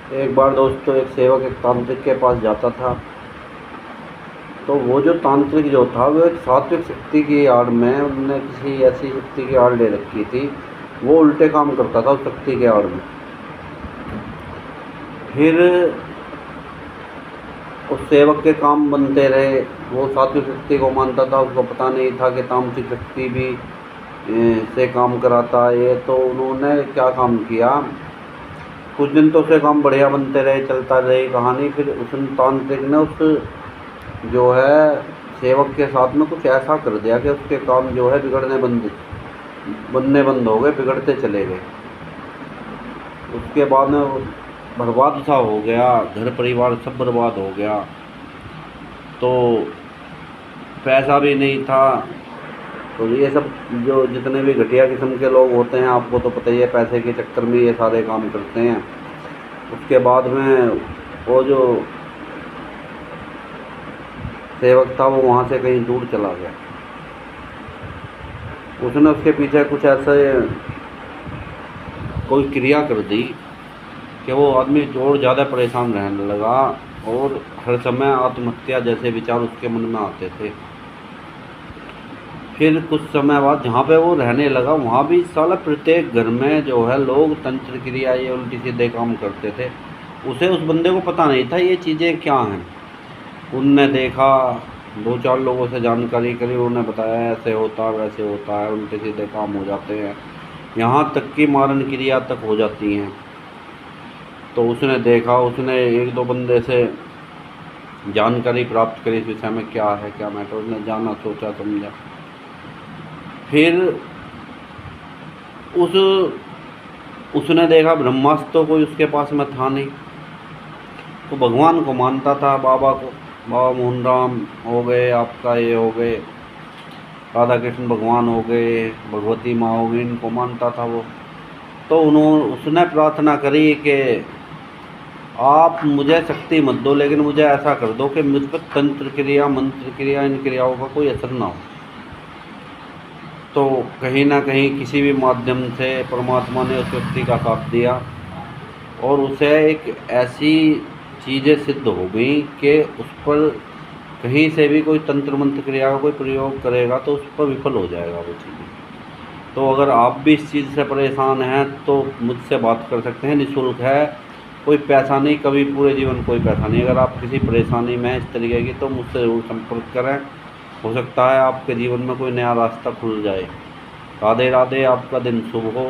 एक बार दोस्तों एक सेवक एक तांत्रिक के पास जाता था। तो वो जो तांत्रिक जो था वो एक सात्विक शक्ति की आड़ में, उनने किसी ऐसी शक्ति की आड़ ले रखी थी, वो उल्टे काम करता था उस शक्ति के आड़ में। फिर उस सेवक के काम बनते रहे। वो सात्विक शक्ति को मानता था, उसको पता नहीं था कि तांत्रिक शक्ति भी से काम कराता है ये। तो उन्होंने क्या काम किया, कुछ दिन तो उसके काम बढ़िया बनते रहे, चलता रही कहानी। फिर उस तांत्रिक ने उस जो है सेवक के साथ में कुछ ऐसा कर दिया कि उसके काम जो है बनने बंद हो गए, बिगड़ते चले गए। उसके बाद में बर्बाद सा हो गया, घर परिवार सब बर्बाद हो गया। तो पैसा भी नहीं था। तो ये सब जो जितने भी घटिया किस्म के लोग होते हैं, आपको तो पता ही है, पैसे के चक्कर में ये सारे काम करते हैं। उसके बाद में वो जो सेवक था वो वहाँ से कहीं दूर चला गया। उसने उसके पीछे कुछ ऐसे कोई क्रिया कर दी कि वो आदमी और ज़्यादा परेशान रहने लगा, और हर समय आत्महत्या जैसे विचार उसके मन में आते थे। फिर कुछ समय बाद जहाँ पे वो रहने लगा, वहाँ भी साला प्रत्येक घर में जो है लोग तंत्र क्रिया ये उल्टी सीधे काम करते थे। उसे उस बंदे को पता नहीं था ये चीज़ें क्या हैं। उनने देखा, 2-4 लोगों से जानकारी करी, उन्होंने बताया ऐसे होता है वैसे होता है, उल्टे सीधे काम हो जाते हैं, यहाँ तक कि मारण क्रिया तक हो जाती हैं। तो उसने देखा, उसने 1-2 बंदे से जानकारी प्राप्त करी इस विषय में क्या है क्या मैटर। उसने जाना, सोचा, समझा। फिर उसने देखा ब्रह्मास्त्र तो कोई उसके पास में था नहीं। तो भगवान को मानता था, बाबा को, बाबा मोहन राम हो गए, आपका ये हो गए, राधा कृष्ण भगवान हो गए, भगवती माँ हो गई, इनको मानता था वो। तो उसने प्रार्थना करी कि आप मुझे शक्ति मत दो, लेकिन मुझे ऐसा कर दो कि मुझ पर तंत्र क्रिया, मंत्र क्रिया, इन क्रियाओं का कोई असर ना हो। तो कहीं ना कहीं किसी भी माध्यम से परमात्मा ने उस व्यक्ति का साथ दिया, और उसे एक ऐसी चीज़ें सिद्ध हो गई कि उस पर कहीं से भी कोई तंत्र मंत्र क्रिया का कोई प्रयोग करेगा तो उस पर विफल हो जाएगा वो चीज़ें। तो अगर आप भी इस चीज़ से परेशान हैं तो मुझसे बात कर सकते हैं, निःशुल्क है, कोई पैसा नहीं, कभी पूरे जीवन कोई पैसा नहीं। अगर आप किसी परेशानी में हैं इस तरीके की तो मुझसे ज़रूर संपर्क करें, हो सकता है आपके जीवन में कोई नया रास्ता खुल जाए। राधे राधे, आपका दिन शुभ हो।